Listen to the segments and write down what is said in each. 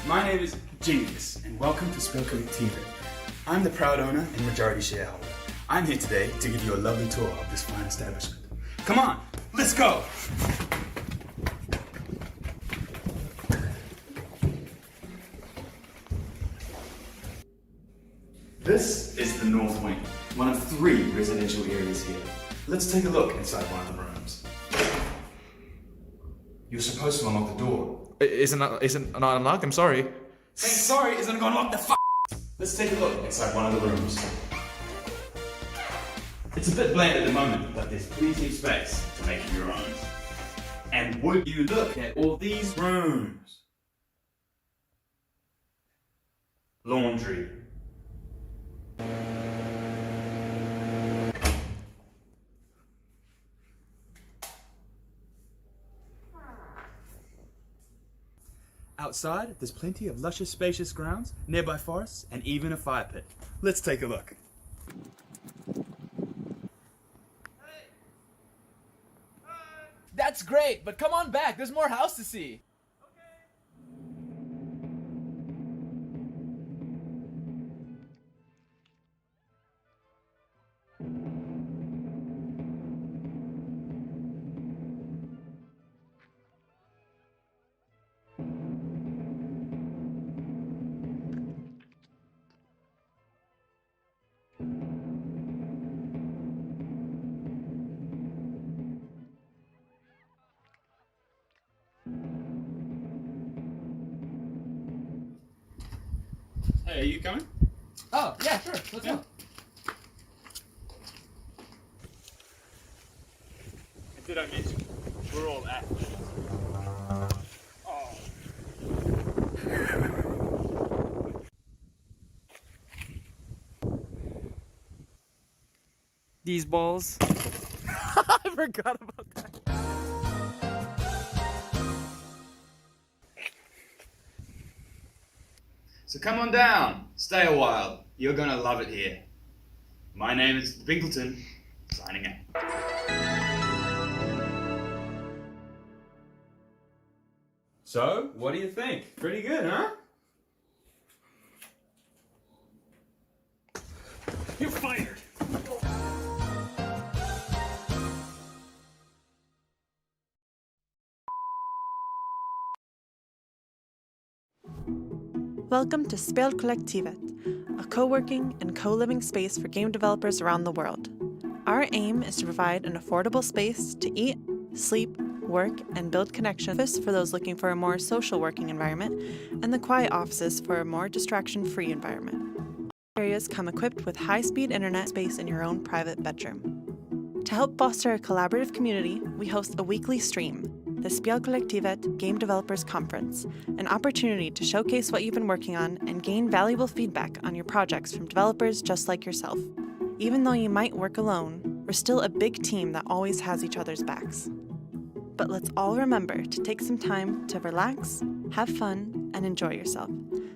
My name is Genius, and welcome to Spelkollektivet. I'm the proud owner and majority shareholder. I'm here today to give you a lovely tour of this fine establishment. Come on, let's go! This is the North Wing, one of 3 residential areas here. Let's take a look inside one of the rooms. You're supposed to unlock the door. Isn't not unlocked? I'm sorry. Saying sorry isn't gonna unlock the f***. Let's take a look inside one of the rooms. It's a bit bland at the moment, but there's plenty of space to make it your own. And would you look at all these rooms? Laundry. Outside, there's plenty of luscious, spacious grounds, nearby forests, and even a fire pit. Let's take a look. That's great, but come on back. There's more house to see. Hey, are you coming? Oh, yeah, sure. Let's go. Did I mention? We're all athletes. These balls. I forgot about that. So come on down, stay a while. You're gonna love it here. My name is Binkleton, signing out. So, what do you think? Pretty good, huh? You're fired! Welcome to Spelkollektivet, a co-working and co-living space for game developers around the world. Our aim is to provide an affordable space to eat, sleep, work, and build connections for those looking for a more social working environment, and the quiet offices for a more distraction-free environment. All areas come equipped with high-speed internet space in your own private bedroom. To help foster a collaborative community, we host a weekly stream, the Spelkollektivet Game Developers Conference, an opportunity to showcase what you've been working on and gain valuable feedback on your projects from developers just like yourself. Even though you might work alone, we're still a big team that always has each other's backs. But let's all remember to take some time to relax, have fun, and enjoy yourself.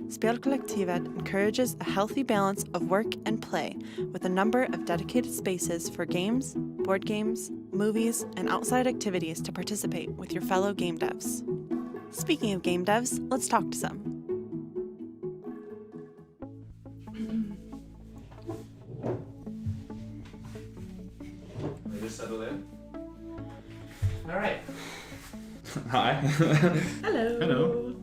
Spelkollektivet encourages a healthy balance of work and play with a number of dedicated spaces for games, board games, movies, and outside activities to participate with your fellow game devs. Speaking of game devs, let's talk to some. Just settle in. All right. Hi. Hello. Hello.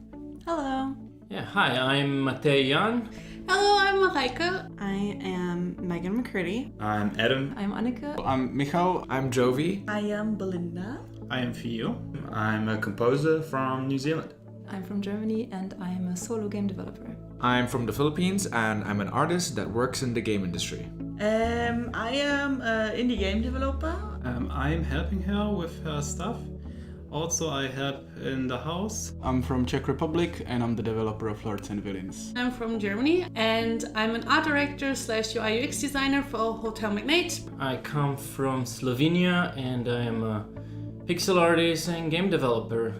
Hello. Yeah, hi, I'm Matej Jan. Hello, I'm Marijke. I am Megan McCurdy. I'm Adam. I'm Anneke. I'm Michal. I'm Jovi. I am Belinda. I am Theo. I'm a composer from New Zealand. I'm from Germany and I'm a solo game developer. I'm from the Philippines and I'm an artist that works in the game industry. I am an indie game developer. I'm helping her with her stuff. Also, I help in the house. I'm from Czech Republic and I'm the developer of Lords and Villains. I'm from Germany and I'm an art director / UI UX designer for Hotel Magnate. I come from Slovenia and I am a pixel artist and game developer.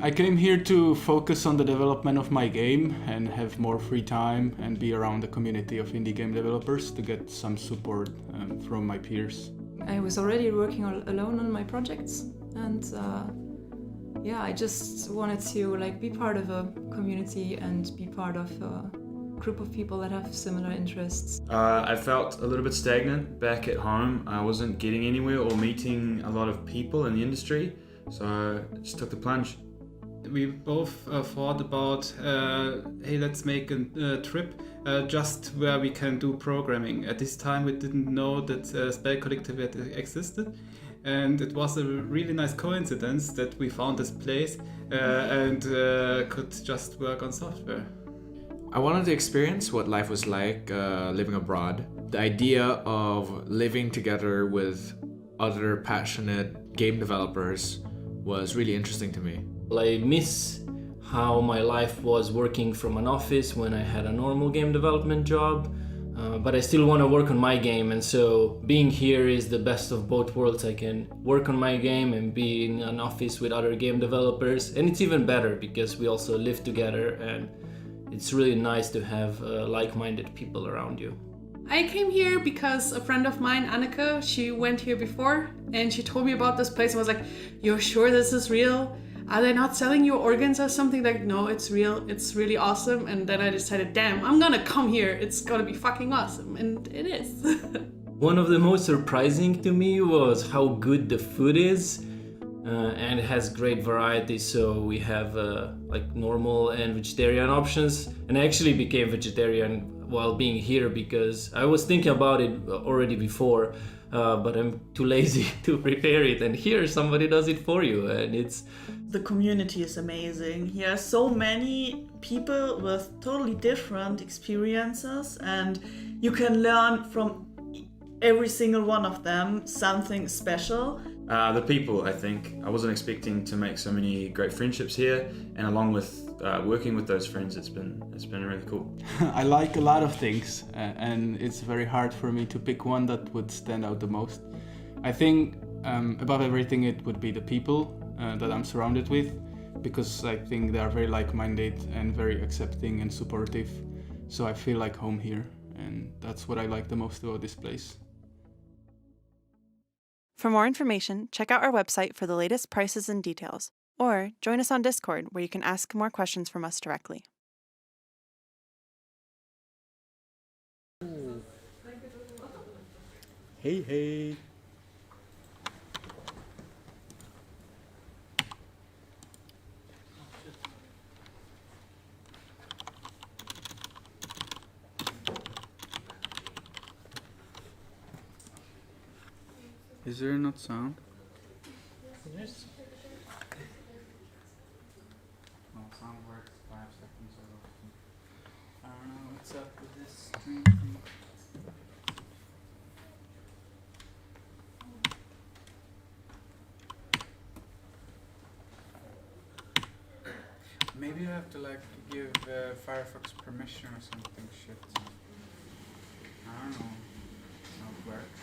I came here to focus on the development of my game and have more free time and be around the community of indie game developers to get some support from my peers. I was already working alone on my projects and yeah, I just wanted to like be part of a community and be part of a group of people that have similar interests. I felt a little bit stagnant back at home. I wasn't getting anywhere or meeting a lot of people in the industry, so I just took the plunge. We both thought about, hey, let's make a trip just where we can do programming. At this time, we didn't know that Spelkollektivet existed, and it was a really nice coincidence that we found this place and could just work on software. I wanted to experience what life was like living abroad. The idea of living together with other passionate game developers was really interesting to me. I miss how my life was working from an office when I had a normal game development job, but I still want to work on my game, and so being here is the best of both worlds. I can work on my game and be in an office with other game developers, and it's even better because we also live together, and it's really nice to have like-minded people around you. I came here because a friend of mine, Annika, she went here before and she told me about this place and was like, "You're sure this is real? Are they not selling you organs or something?" Like, no, it's real. It's really awesome. And then I decided, damn, I'm gonna come here. It's gonna be fucking awesome. And it is. One of the most surprising to me was how good the food is. And it has great variety, so we have like normal and vegetarian options. And I actually became vegetarian while being here because I was thinking about it already before, but I'm too lazy to prepare it. And here somebody does it for you, and it's... The community is amazing. Here are so many people with totally different experiences, and you can learn from every single one of them something special. The people, I think. I wasn't expecting to make so many great friendships here, and along with working with those friends, it's been really cool. I like a lot of things, and it's very hard for me to pick one that would stand out the most. I think above everything it would be the people that I'm surrounded with, because I think they are very like-minded and very accepting and supportive. So I feel like home here, and that's what I like the most about this place. For more information, check out our website for the latest prices and details, or join us on Discord where you can ask more questions from us directly. Hey, hey. Is there not sound? Yes. No, sound works 5 seconds or I don't know what's up with this stream. Maybe you have to like give Firefox permission or something shit. I don't know how it works.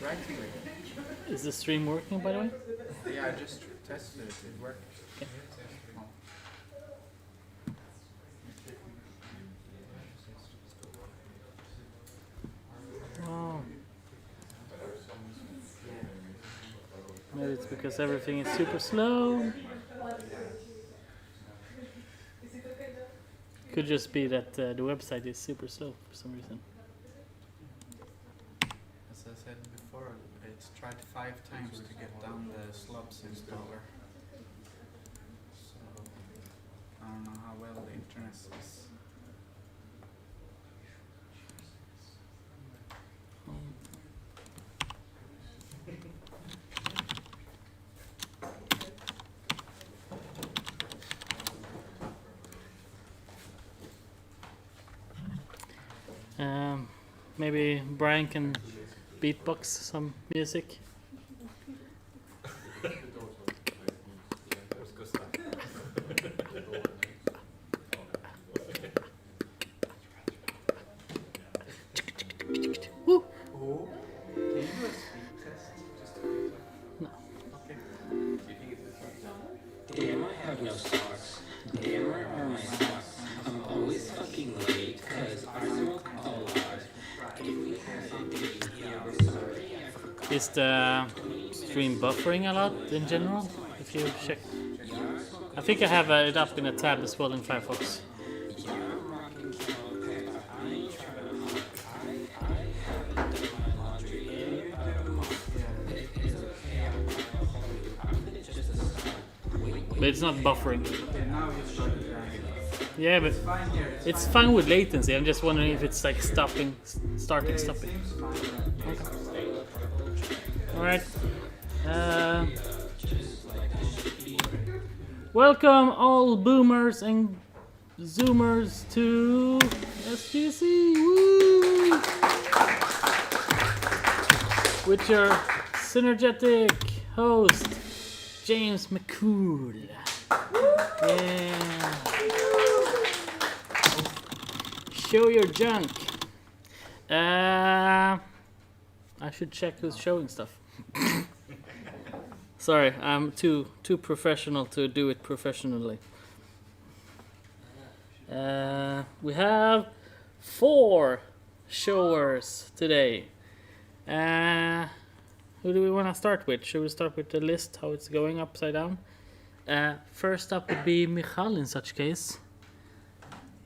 Right here. Is the stream working, by the way? Yeah, I just tested it. It worked. Okay. Oh. Maybe it's because everything is super slow. Could just be that the website is super slow for some reason. As I said before, it's tried 5 times to get down the slubs installer. So I don't know how well the internet is. Maybe Brian can beatbox some music. Woo. Oh, can you do a speed test? Just a quick one? No. Okay. Damn, I have no socks. Damn, where are my socks? I'm always fucking late, cause I smoke a lot. If we Is the stream buffering a lot in general? If you check, I think I have it up in a tab as well in Firefox. But it's not buffering. Yeah, but it's fine with latency. I'm just wondering if it's like starting, stopping. Okay. All right. Welcome all boomers and zoomers to SGC. Woo! With your synergetic host, James McCool. Yeah. Show your junk. I should check who's showing stuff. Sorry, I'm too professional to do it professionally. We have 4 showers today. Who do we want to start with? Should we start with the list, how it's going upside down? First up would be Michal in such case.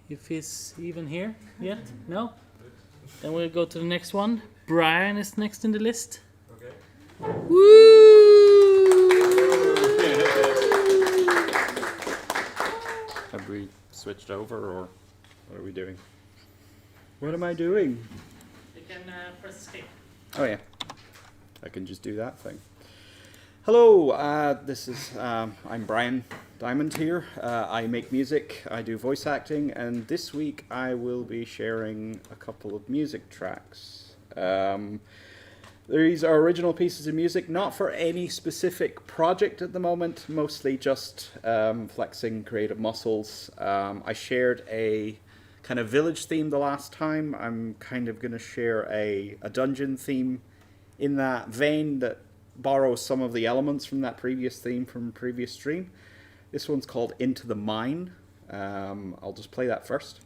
If he's even here yet? No? Then we'll go to the next one. Brian is next in the list. Okay. Woo! Have we switched over or what are we doing? What am I doing? You can press escape. Oh yeah, I can just do that thing. Hello, I'm Brian Diamond here. I make music, I do voice acting, and this week I will be sharing a couple of music tracks. These are original pieces of music, not for any specific project at the moment, mostly just flexing creative muscles. I shared a kind of village theme the last time. I'm kind of going to share a dungeon theme in that vein that borrows some of the elements from that previous theme from a previous stream. This one's called Into the Mine. I'll just play that first.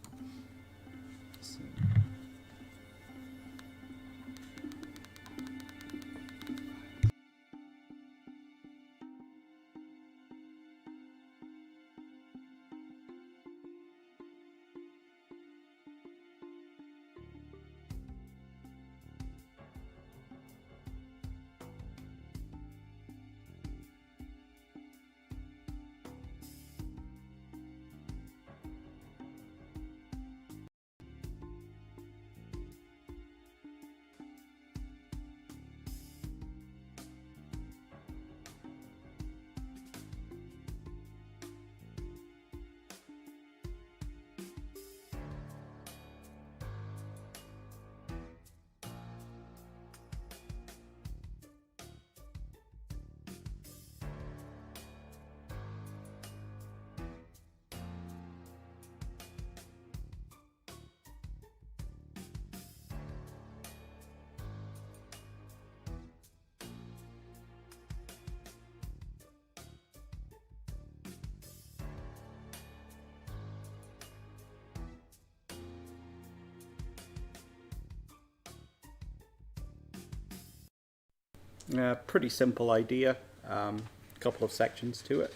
Pretty simple idea, a couple of sections to it.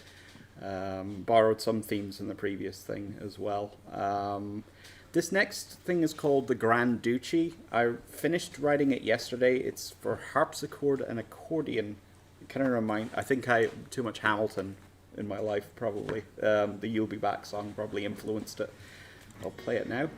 Borrowed some themes in the previous thing as well. This next thing is called the Grand Duchy. I finished writing it yesterday. It's for harpsichord and accordion. It kind of I think I too much Hamilton in my life probably. The You'll Be Back song probably influenced it. I'll play it now.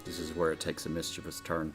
This is where it takes a mischievous turn.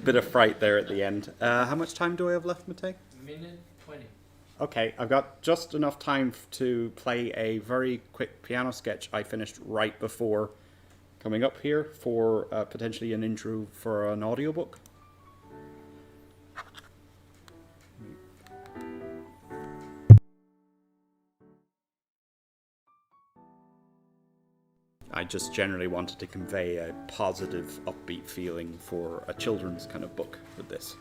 Bit of fright there at the end. How much time do I have left, Matej? Minute 20. Okay, I've got just enough time to play a very quick piano sketch I finished right before coming up here for potentially an intro for an audiobook. I just generally wanted to convey a positive, upbeat feeling for a children's kind of book with this.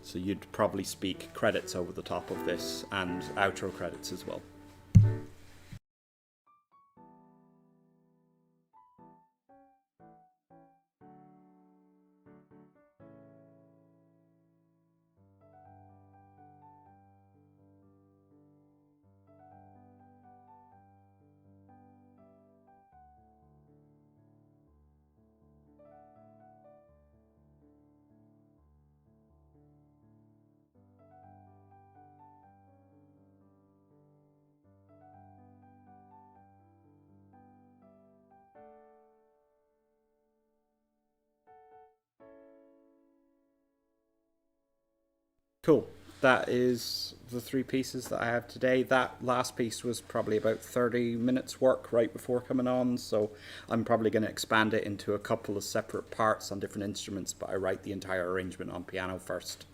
So you'd probably speak credits over the top of this and outro credits as well. Cool. That is the 3 pieces that I have today. That last piece was probably about 30 minutes work right before coming on, so I'm probably going to expand it into a couple of separate parts on different instruments, but I write the entire arrangement on piano first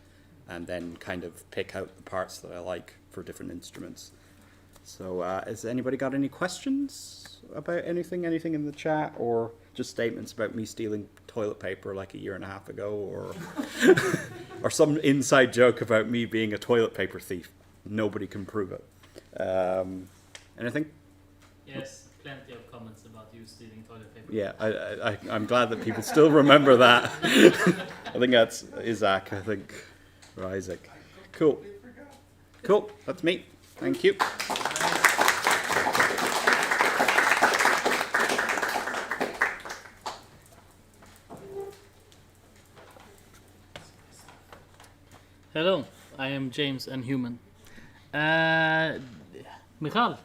and then kind of pick out the parts that I like for different instruments. So has anybody got any questions about anything in the chat, or just statements about me stealing toilet paper like a year and a half ago, or or some inside joke about me being a toilet paper thief? Nobody can prove it. Anything? Yes, plenty of comments about you stealing toilet paper. Yeah, I'm glad that people still remember that. I think that's Isaac, or Isaac. Cool. Cool, that's me. Thank you. Hello, I am James and Human. Michal, are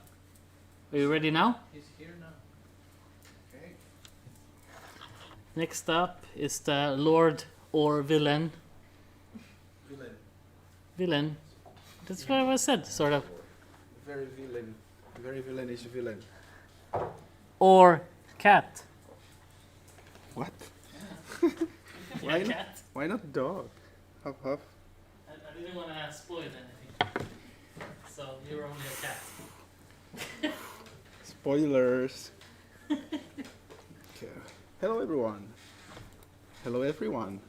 you ready now? He's here now. Okay. Next up is the Lord or Villain. Villain. That's what I said, sort of. Very villainish villain. Or cat. What? Yeah, cat. Why not dog? Huff huff. I didn't want to spoil anything. So you're only a cat. Spoilers. Okay. Hello everyone. Hello everyone.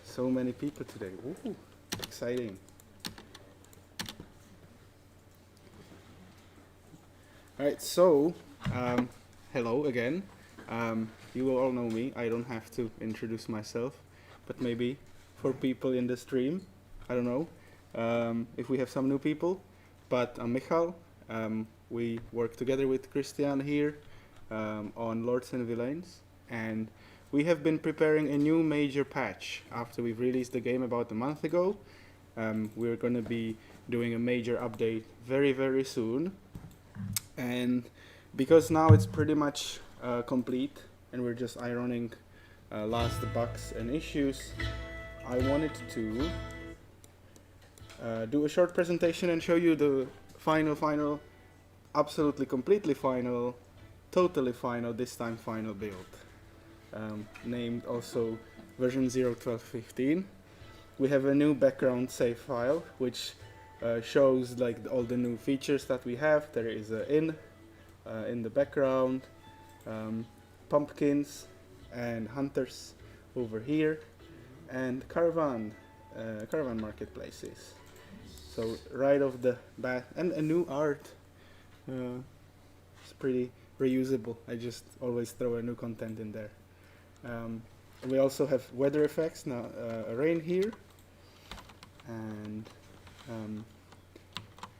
So many people today. Ooh, exciting. Alright, so hello again. You will all know me. I don't have to introduce myself, but maybe for people in the stream, I don't know if we have some new people. But I'm Michal. We work together with Christian here on Lords and Villains, and we have been preparing a new major patch after we've released the game about a month ago. We're going to be doing a major update very, very soon. And because now it's pretty much complete and we're just ironing last bugs and issues, I wanted to do a short presentation and show you the final, absolutely completely final, totally final, this time final build. Named also version 0.12.15. We have a new background save file which shows like all the new features that we have. There is a inn in the background, pumpkins and hunters over here, and Caravan Marketplaces. So right off the bat, and a new art. It's pretty reusable. I just always throw a new content in there. We also have weather effects now, rain here, and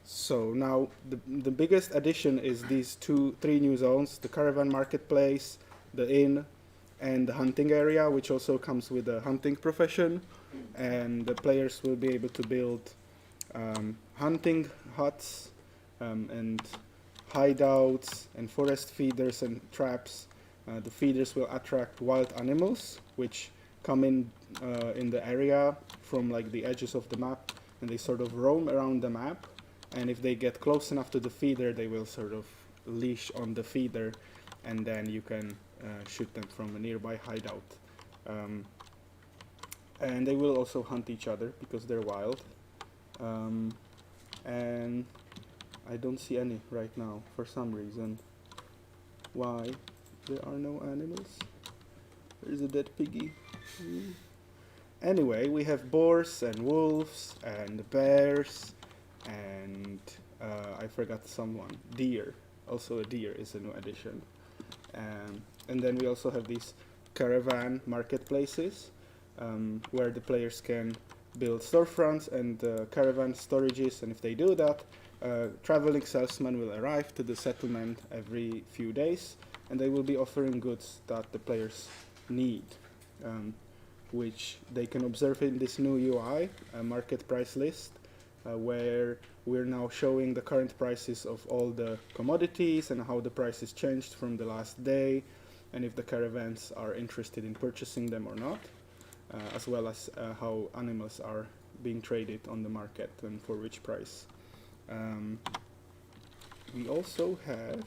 so now the biggest addition is these 3 new zones: the Caravan Marketplace, the inn, and the hunting area, which also comes with a hunting profession, and the players will be able to build hunting huts and hideouts and forest feeders and traps The feeders will attract wild animals, which come in the area from like the edges of the map, and they sort of roam around the map. And if they get close enough to the feeder, they will sort of leash on the feeder, and then you can shoot them from a nearby hideout. And they will also hunt each other because they're wild. And I don't see any right now for some reason. Why? There are no animals. There's a dead piggy. Anyway, we have boars and wolves and bears and I forgot someone. Deer. Also a deer is a new addition. And then we also have these Caravan Marketplaces where the players can build storefronts and caravan storages, and if they do that, traveling salesmen will arrive to the settlement every few days, and they will be offering goods that the players need, which they can observe in this new UI, a market price list, where we're now showing the current prices of all the commodities and how the prices changed from the last day, and if the caravans are interested in purchasing them or not, as well as how animals are being traded on the market and for which price. We also have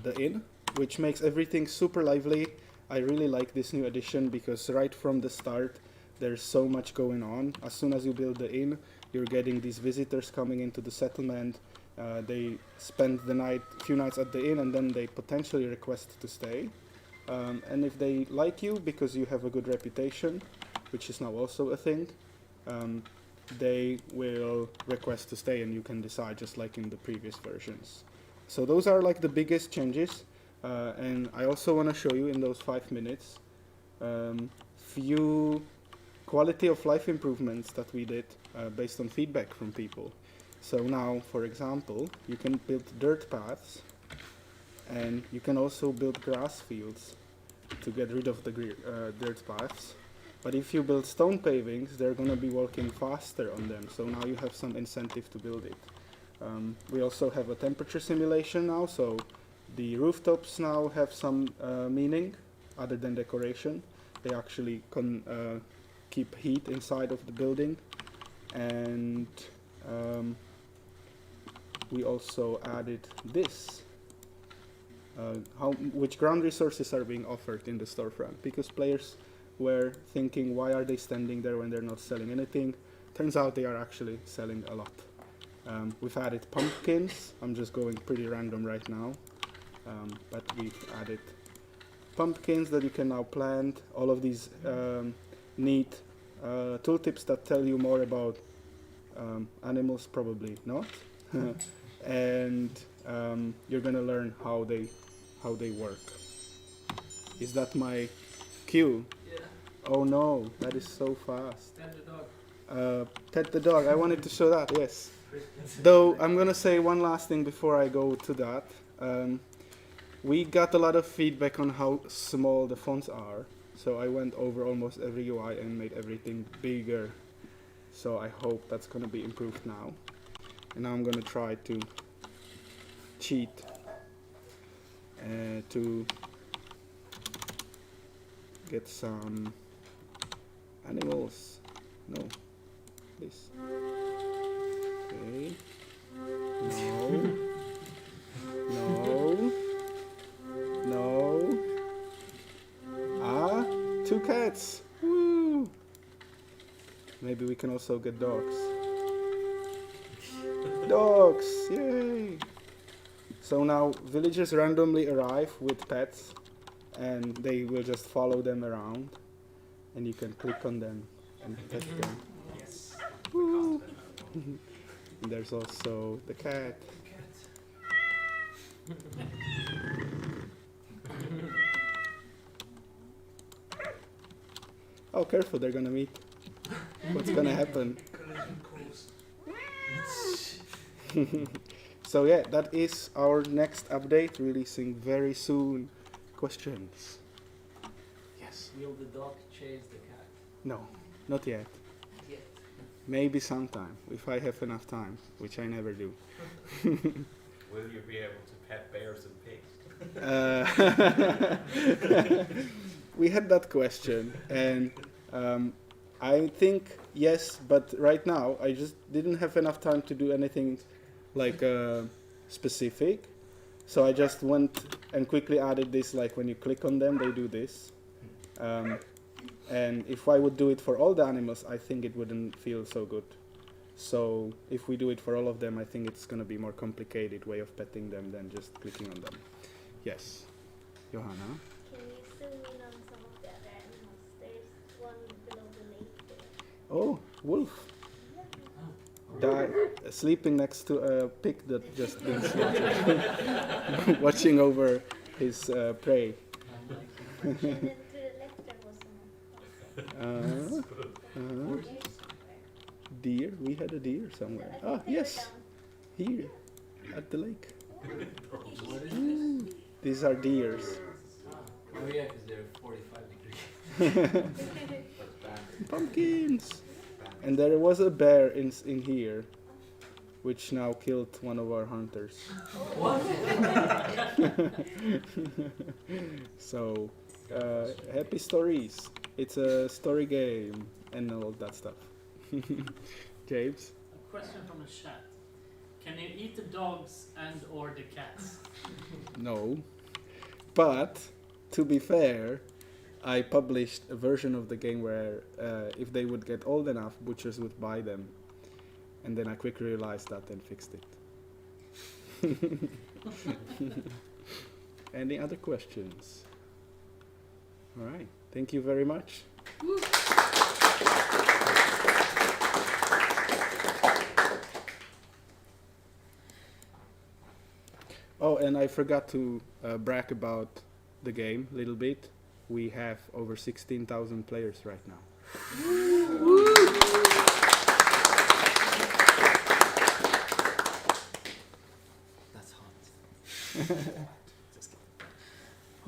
the inn, which makes everything super lively. I really like this new addition because right from the start there's so much going on. As soon as you build the inn, you're getting these visitors coming into the settlement. They spend the few nights at the inn, and then they potentially request to stay. And if they like you because you have a good reputation, which is now also a thing, they will request to stay, and you can decide just like in the previous versions. So those are like the biggest changes, and I also want to show you in those 5 minutes few quality of life improvements that we did based on feedback from people. So now, for example, you can build dirt paths, and you can also build grass fields to get rid of the dirt paths. But if you build stone pavings, they're going to be walking faster on them, so now you have some incentive to build it. We also have a temperature simulation now, so the rooftops now have some meaning other than decoration. They actually keep heat inside of the building. And we also added this. Which ground resources are being offered in the storefront, because players were thinking, why are they standing there when they're not selling anything? Turns out they are actually selling a lot. We've added pumpkins. I'm just going pretty random right now, but we've added pumpkins that you can now plant. All of these neat tooltips that tell you more about animals, probably not. And you're gonna learn how they work. Is that my cue? Yeah. Oh no, that is so fast. Ted the dog. Ted the dog, I wanted to show that, yes. Though I'm gonna say one last thing before I go to that. We got a lot of feedback on how small the fonts are, so I went over almost every UI and made everything bigger. So I hope that's gonna be improved now. And now I'm gonna try to cheat to get some animals. No, this. Okay. No. No. No. Ah, 2 cats. Woo! Maybe we can also get dogs. Dogs! Yay! So now villagers randomly arrive with pets, and they will just follow them around, and you can click on them and pet them. Yes. Woo! And there's also the cat. Oh, careful, they're gonna meet. What's gonna happen? So yeah, that is our next update, releasing very soon. Questions? Yes. Will the dog chase the cat? No, not yet. Yet. Maybe sometime, if I have enough time, which I never do. Will you be able to pet bears and pigs? We had that question, and I think yes, but right now I just didn't have enough time to do anything like specific. So I just went and quickly added this, like when you click on them, they do this. And if I would do it for all the animals, I think it wouldn't feel so good. So if we do it for all of them, I think it's going to be more complicated way of petting them than just clicking on them. Yes. Johanna? Can you zoom in on some of the other animals? There's one below the lake there. Oh, wolf. Sleeping next to a pig that just been slaughtered. Watching over his prey. And then to the left there was some Deer? We had a deer somewhere. Ah, yes. Here. At the lake. These are deers. Oh yeah, because they're 45 degrees. Pumpkins! And there was a bear in here, which now killed one of our hunters. What? So, happy stories. It's a story game and all that stuff. James? A question from the chat. Can you eat the dogs and or the cats? No. But, to be fair, I published a version of the game where if they would get old enough, butchers would buy them. And then I quickly realized that and fixed it. Any other questions? All right. Thank you very much. Oh, and I forgot to brag about the game a little bit. We have over 16,000 players right now. That's hot.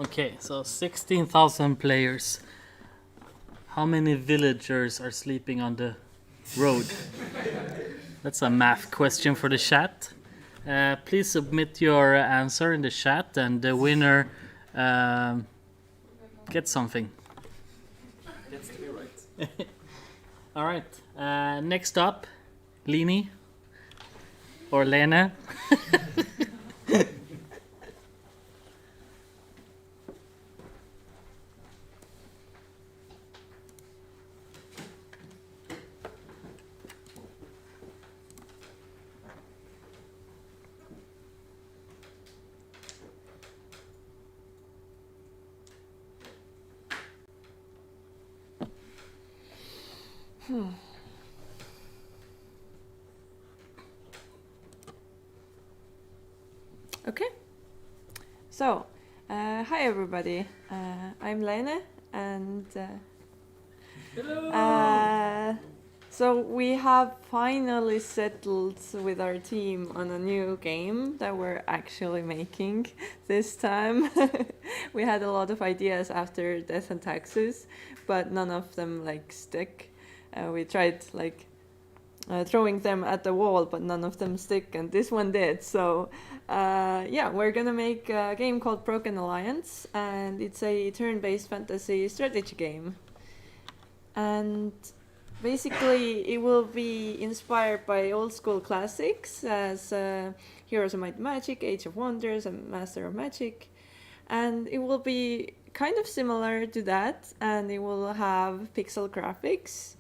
Okay, so 16,000 players. How many villagers are sleeping on the road? That's a math question for the chat. Please submit your answer in the chat, and the winner gets something. Gets to be right. All right. Next up, Lini or Lena. Okay. So, hi everybody. I'm Lene, and so we have finally settled with our team on a new game that we're actually making this time. We had a lot of ideas after Death and Taxes, but none of them stick. We tried throwing them at the wall, but none of them stick, and this one did. So yeah, we're gonna make a game called Broken Alliance, and it's a turn-based fantasy strategy game. And basically it will be inspired by old school classics as Heroes of Might and Magic, Age of Wonders, and Master of Magic. And it will be kind of similar to that, and it will have pixel graphics.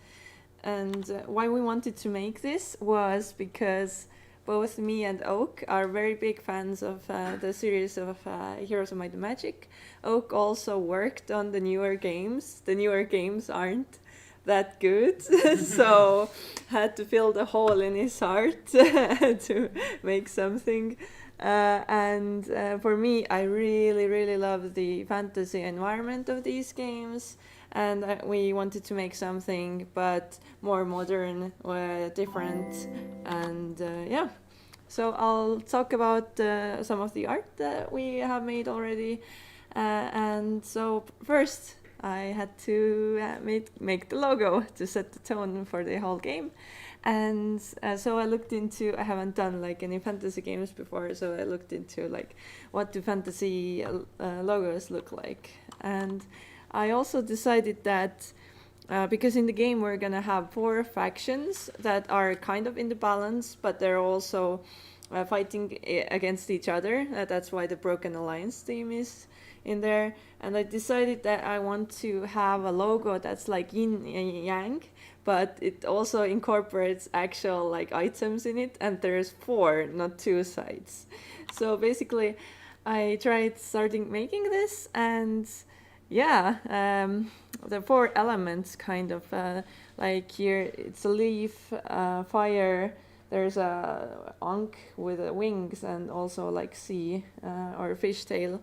And why we wanted to make this was because both me and Oak are very big fans of the series of Heroes of Might and Magic. Oak also worked on the newer games. The newer games aren't that good, so had to fill the hole in his heart to make something. And for me, I really love the fantasy environment of these games. And we wanted to make something, but more modern, different, and yeah. So I'll talk about some of the art that we have made already. And so first, I had to make the logo to set the tone for the whole game. And so I looked into, I haven't done like any fantasy games before, so I looked into like what do fantasy logos look like. And I also decided that because in the game we're gonna have 4 factions that are kind of in the balance, but they're also fighting against each other. That's why the Broken Alliance theme is in there. And I decided that I want to have a logo that's like yin and yang, but it also incorporates actual like items in it, and there's 4, not 2 sides. So basically I tried starting making this, and yeah, the 4 elements kind of like here it's a leaf, fire, there's a ankh with wings, and also like sea or fishtail.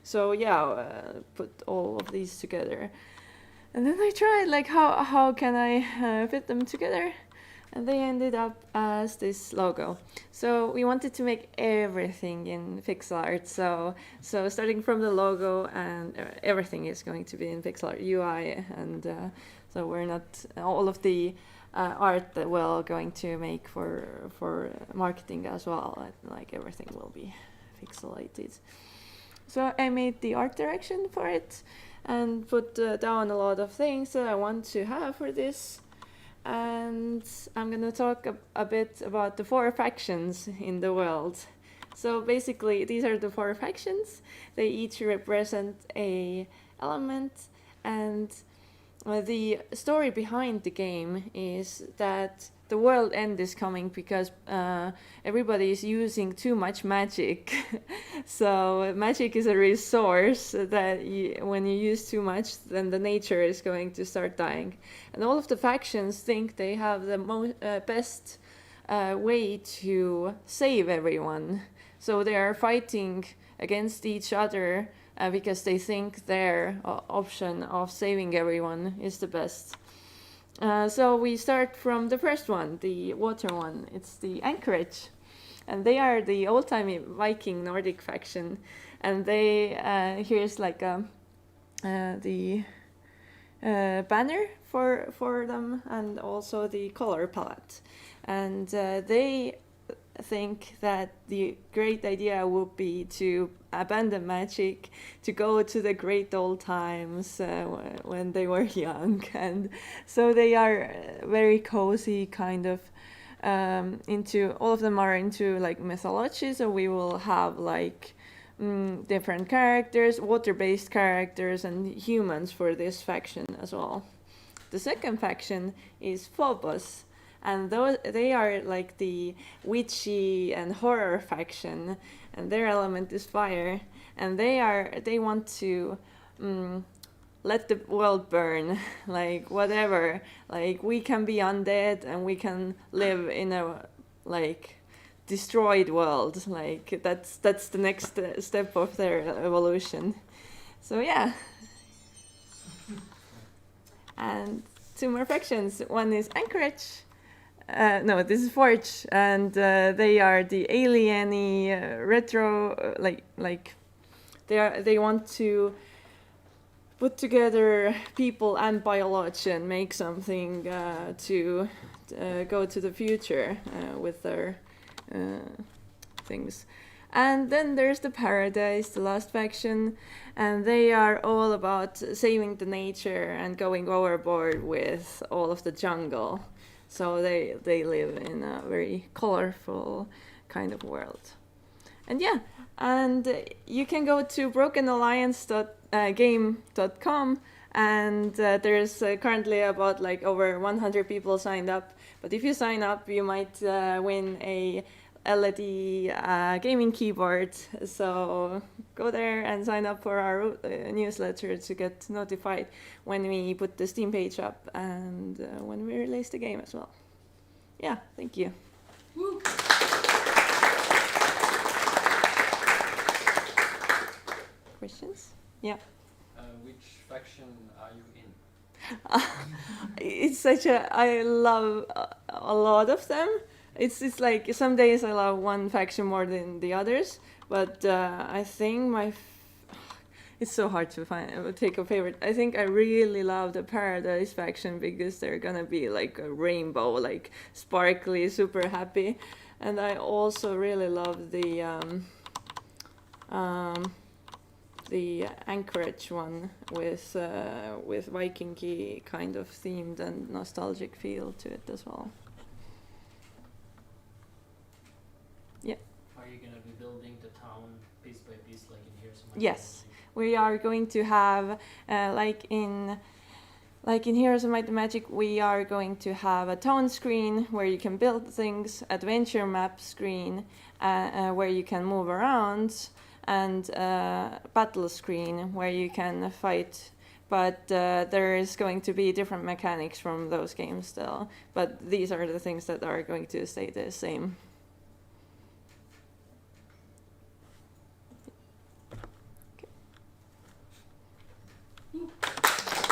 So yeah, put all of these together. And then I tried like how can I fit them together, and they ended up as this logo. So we wanted to make everything in pixel art. So starting from the logo, and everything is going to be in pixel art UI, and so we're not all of the art that we're going to make for marketing as well. Like everything will be pixelated. So I made the art direction for it, and put down a lot of things that I want to have for this. And I'm gonna talk a bit about the 4 factions in the world. So basically these are the 4 factions. They each represent a element, and the story behind the game is that the world end is coming because everybody is using too much magic. So magic is a resource that when you use too much, then the nature is going to start dying. And all of the factions think they have the best way to save everyone. So they are fighting against each other because they think their option of saving everyone is the best. So we start from the first one, the water one. It's the Anchorage, and they are the old-timey Viking Nordic faction. And they here's like the banner for them, and also the color palette. And they think that the great idea would be to abandon magic, to go to the great old times when they were young. And so they are very cozy, kind of into, all of them are into like mythology. So we will have like different characters, water-based characters, and humans for this faction as well. The second faction is Phobos, and they are like the witchy and horror faction, and their element is fire, and they want to let the world burn, like whatever, like we can be undead and we can live in a like destroyed world, like that's the next step of their evolution. So yeah. And 2 more factions. One is Anchorage. No, this is Forge, and they are the alien-y retro, like they want to put together people and biology and make something to go to the future with their things. And then there's the Paradise, the last faction, and they are all about saving the nature and going overboard with all of the jungle. So they live in a very colorful kind of world. And yeah, and you can go to brokenalliance.game.com, and there's currently about like over 100 people signed up. But if you sign up, you might win a LED gaming keyboard. So go there and sign up for our newsletter to get notified when we put the Steam page up and when we release the game as well. Yeah, thank you. Woo. Questions? Yeah. Which faction are you in? It's such I love a lot of them. It's like some days I love one faction more than the others, but I think it's so hard to take a favorite. I think I really love the Paradise faction because they're gonna be like a rainbow, like sparkly, super happy. And I also really love the Anchorage one with Viking-y kind of themed and nostalgic feel to it as well. Yeah. Are you gonna be building the town piece by piece like in Heroes of Might? Yes, we are going to have like in Heroes of Might and Magic, we are going to have a town screen where you can build things, adventure map screen where you can move around, and battle screen where you can fight. But there is going to be different mechanics from those games still. But these are the things that are going to stay the same.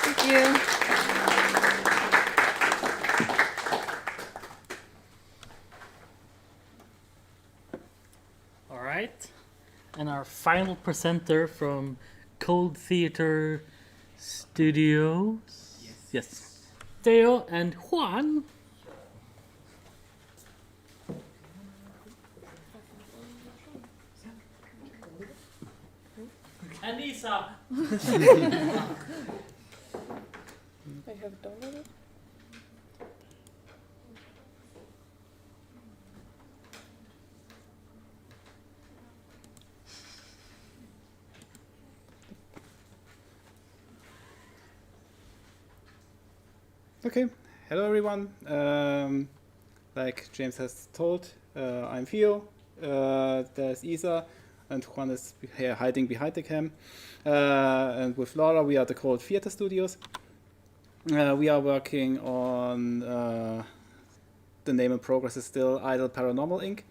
Thank you. All right. And our final presenter from Cold Theater Studios. Yes. Theo and Juan. And Isa. I have downloaded. Okay, hello everyone. Like James has told, I'm Theo. There's Isa, and Juan is here hiding behind the cam. And with Laura, we are the Cold Theater Studios. We are working on the name and progress is still Idle Paranormal Inc.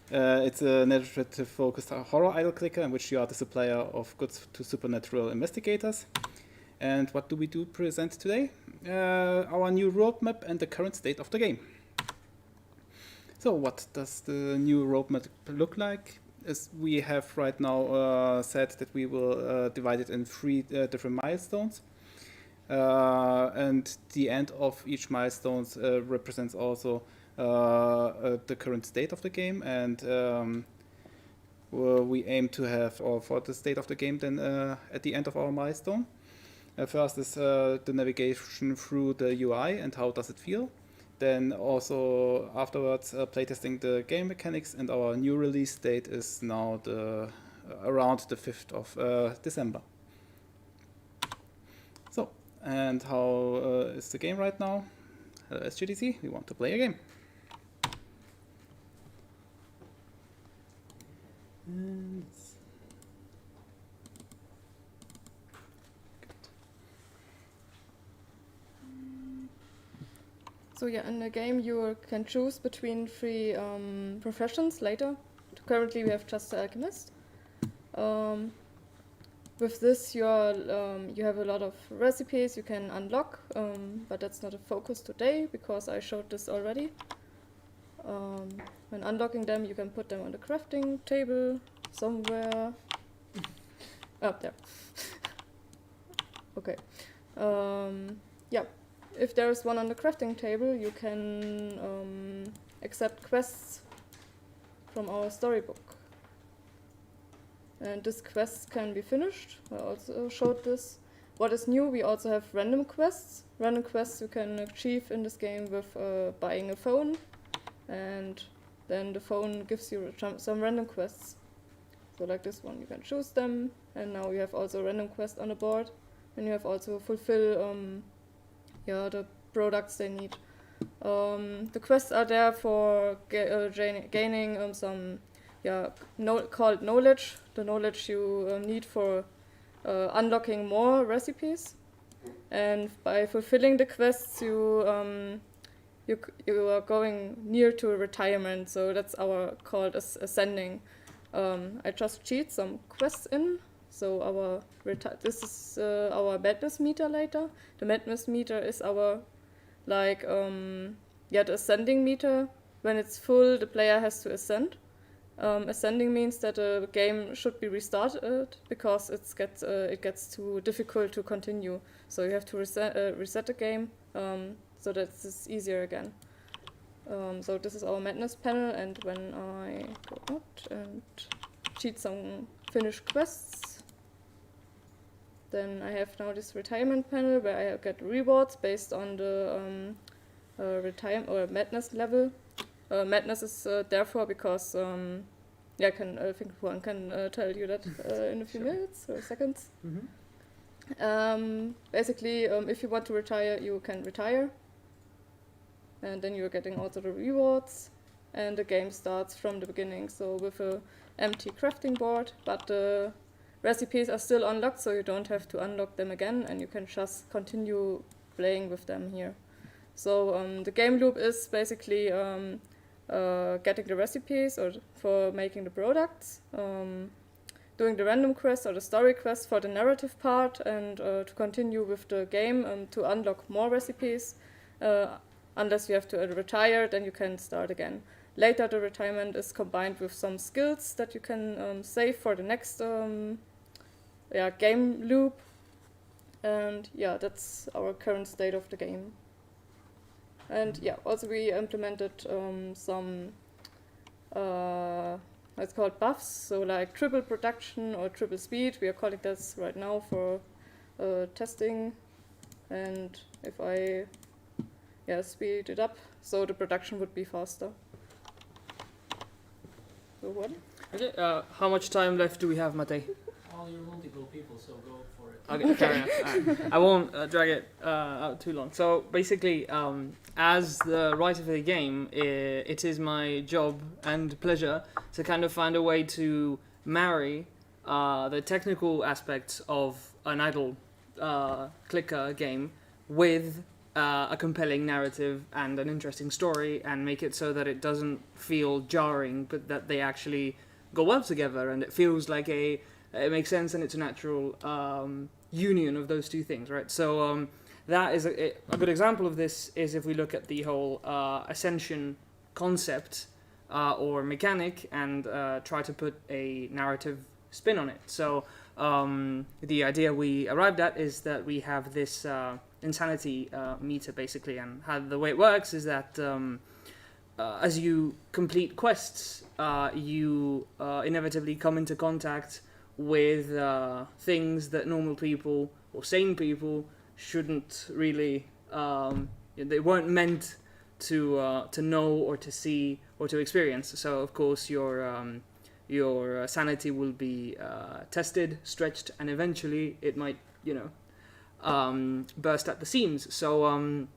It's a narrative-focused horror idle clicker in which you are the supplier of goods to supernatural investigators. And what do we present today? Our new roadmap and the current state of the game. So what does the new roadmap look like? As we have right now said that we will divide it in 3 different milestones. And the end of each milestone represents also the current state of the game, and we aim to have for the state of the game then at the end of our milestone. First is the navigation through the UI and how does it feel. Then also afterwards playtesting the game mechanics, and our new release date is now around the 5th of December. So, and how is the game right now? Hello SGDC, we want to play a game. And So yeah, in the game you can choose between 3 professions later. Currently we have just the alchemist. With this you have a lot of recipes you can unlock, but that's not a focus today because I showed this already. When unlocking them you can put them on the crafting table somewhere. Up there. Okay. Yeah. If there is one on the crafting table, you can accept quests from our storybook. And this quest can be finished. I also showed this. What is new, we also have random quests. Random quests you can achieve in this game with buying a phone. And then the phone gives you some random quests. So like this one, you can choose them. And now you have also a random quest on the board. And you have also fulfill the products they need. The quests are there for gaining some called knowledge. The knowledge you need for unlocking more recipes. And by fulfilling the quests, you are going near to retirement. So that's our called ascending. I just cheat some quests in. So this is our madness meter later. The madness meter is our the ascending meter. When it's full, the player has to ascend. Ascending means that a game should be restarted because it gets too difficult to continue. So you have to reset the game so that it's easier again. So this is our madness panel, and when I go out and cheat some finished quests, then I have now this retirement panel where I get rewards based on the retirement or madness level. Madness is therefore because I think Juan can tell you that in a few minutes or seconds. Basically, if you want to retire, you can retire, and then you're getting also the rewards, and the game starts from the beginning. So with a empty crafting board, but the recipes are still unlocked, so you don't have to unlock them again, and you can just continue playing with them here. So the game loop is basically getting the recipes or for making the products, doing the random quest or the story quest for the narrative part, and to continue with the game to unlock more recipes. Unless you have to retire, then you can start again. Later, the retirement is combined with some skills that you can save for the next game loop. And yeah, that's our current state of the game. And yeah, also we implemented some it's called buffs, so like triple production or triple speed. We are calling this right now for testing. And if I speed it up, so the production would be faster. So what? Okay, how much time left do we have, Mate? Well, you're multiple people, so go for it. Okay, fair enough. Right. I won't drag it out too long. So basically, as the writer for the game, it is my job and pleasure to kind of find a way to marry the technical aspects of an idle clicker game with a compelling narrative and an interesting story, and make it so that it doesn't feel jarring, but that they actually go well together, and it feels like it makes sense, and it's a natural union of those two things, right? So that is a good example of this is if we look at the whole ascension concept or mechanic and try to put a narrative spin on it. So the idea we arrived at is that we have this insanity meter basically, and how the way it works is that as you complete quests, you inevitably come into contact with things that normal people or sane people shouldn't really. They weren't meant to know or to see or to experience. So of course your sanity will be tested, stretched, and eventually it might burst at the seams. So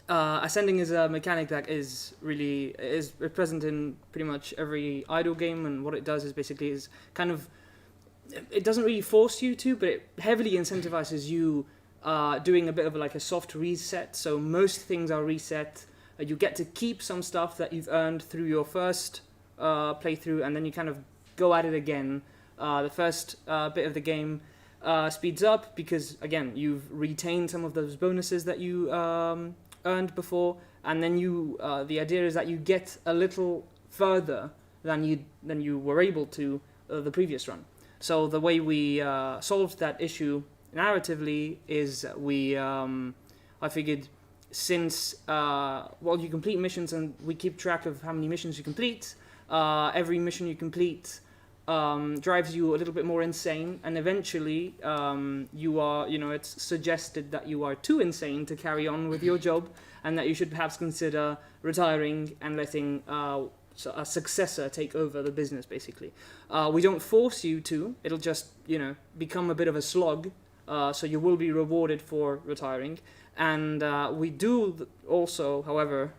ascending is a mechanic that is present in pretty much every idle game, and what it does is basically is kind of, it doesn't really force you to, but it heavily incentivizes you doing a bit of like a soft reset. So most things are reset. You get to keep some stuff that you've earned through your first playthrough, and then you kind of go at it again. The first bit of the game speeds up because, again, you've retained some of those bonuses that you earned before, and then the idea is that you get a little further than you were able to the previous run. So the way we solved that issue narratively is I figured, since you complete missions and we keep track of how many missions you complete, every mission you complete drives you a little bit more insane, and eventually it's suggested that you are too insane to carry on with your job, and that you should perhaps consider retiring and letting a successor take over the business, basically. We don't force you to, it'll just become a bit of a slog, so you will be rewarded for retiring. And we do also, however,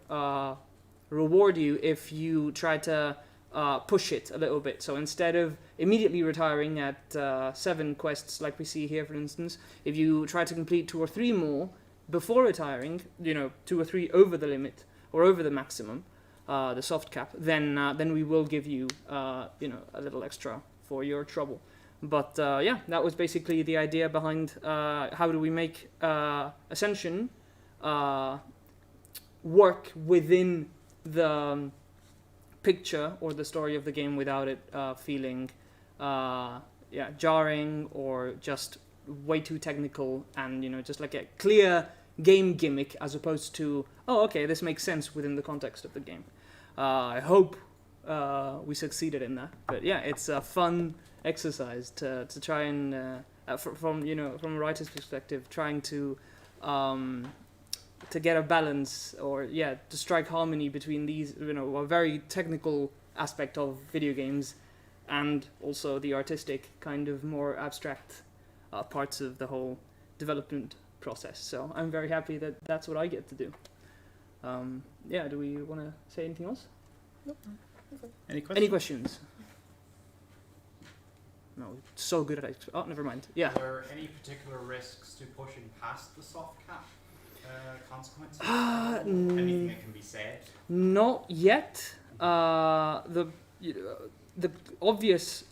reward you if you try to push it a little bit. So instead of immediately retiring at 7 quests like we see here, for instance, if you try to complete 2 or 3 more before retiring, 2 or 3 over the limit or over the maximum, the soft cap, then we will give you a little extra for your trouble. But that was basically the idea behind how do we make Ascension work within the picture or the story of the game without it feeling jarring or just way too technical, and just like a clear game gimmick as opposed to, oh, okay, this makes sense within the context of the game. I hope we succeeded in that. But yeah, it's a fun exercise to try and from a writer's perspective, trying to get a balance or to strike harmony between these, a very technical aspect of video games and also the artistic kind of more abstract parts of the whole development process. So I'm very happy that that's what I get to do. Do we want to say anything else? Nope. Okay. Any questions? No, so good at it. Oh, never mind. Yeah. Are there any particular risks to pushing past the soft cap consequences? Anything that can be said? Not yet. The obvious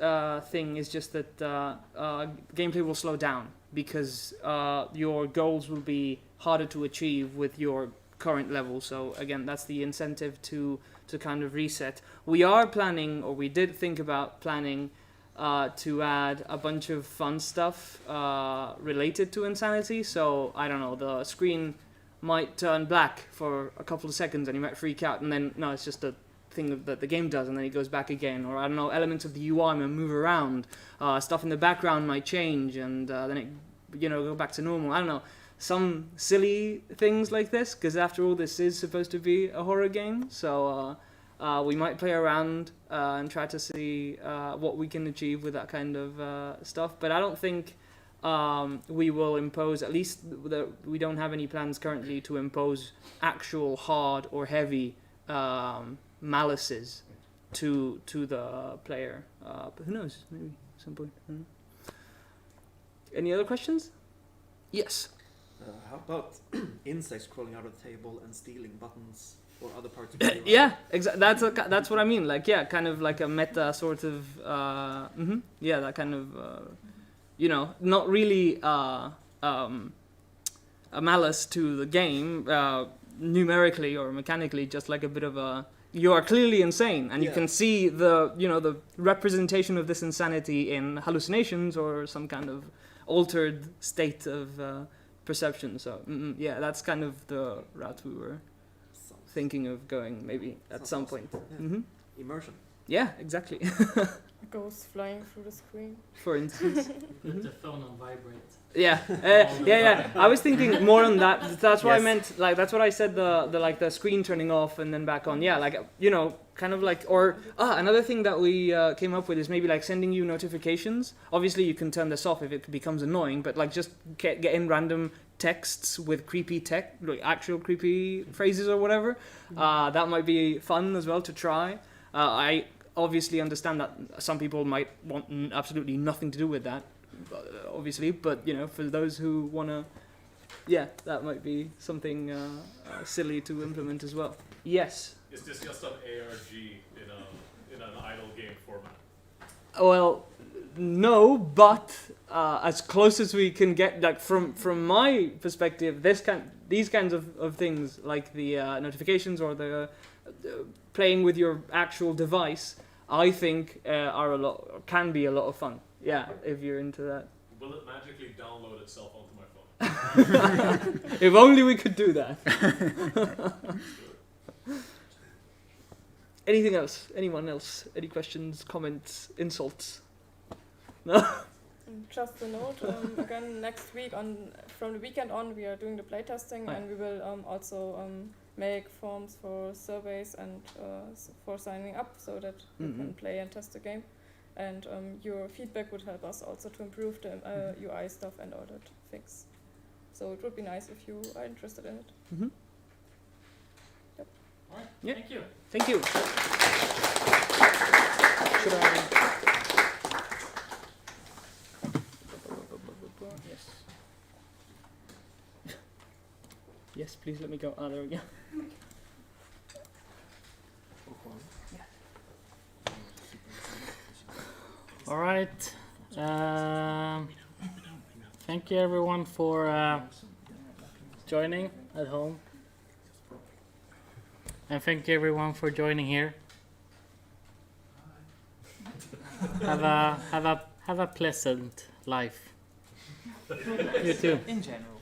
thing is just that gameplay will slow down because your goals will be harder to achieve with your current level. So again, that's the incentive to kind of reset. We are planning, or we did think about planning, to add a bunch of fun stuff related to insanity. So I don't know, the screen might turn black for a couple of seconds and you might freak out, and then no, it's just a thing that the game does, and then it goes back again. Or I don't know, elements of the UI might move around, stuff in the background might change, and then it go back to normal. I don't know, some silly things like this, because after all, this is supposed to be a horror game. So we might play around and try to see what we can achieve with that kind of stuff. But I don't think we will impose, at least we don't have any plans currently to impose actual hard or heavy malices to the player. But who knows? Maybe at some point. Any other questions? Yes. How about insects crawling out of the table and stealing buttons or other parts of the Yeah, exactly. That's what I mean. Like, kind of like a meta sort of. That kind of. Not really a malice to the game, numerically or mechanically, just like a bit of a. You are clearly insane, and you can see the representation of this insanity in hallucinations or some kind of altered state of perception. So that's kind of the route we were thinking of going, maybe at some point. Yeah. Immersion. Yeah, exactly. Ghosts flying through the screen. For instance. Put the phone on vibrate. Yeah. I was thinking more on that. That's what I meant. Like, that's what I said. The screen turning off and then back on. Yeah, kind of like. Or another thing that we came up with is maybe like sending you notifications. Obviously, you can turn this off if it becomes annoying. But like just get in random texts with creepy like actual creepy phrases or whatever. That might be fun as well to try. I obviously understand that some people might want absolutely nothing to do with that. Obviously, but for those who wanna, that might be something silly to implement as well. Yes. Is this just an ARG in an idle game format? Well, no, but as close as we can get, like from my perspective, these kinds of things like the notifications or the playing with your actual device, I think can be a lot of fun. Yeah, if you're into that. Will it magically download itself onto my phone? If only we could do that. Anything else? Anyone else? Any questions, comments, insults? No? Just a note, again, next week, from the weekend on, we are doing the playtesting, and we will also make forms for surveys and for signing up so that you can play and test the game. And your feedback would help us also to improve the UI stuff and all that things. So it would be nice if you are interested in it. Mm-hmm. Yep. All right. Yeah. Thank you. Thank you. Should I? Yes. Yes, please let me go. There we go. All right. Thank you everyone for joining at home, and thank you everyone for joining here. Have a pleasant life. You too. In general.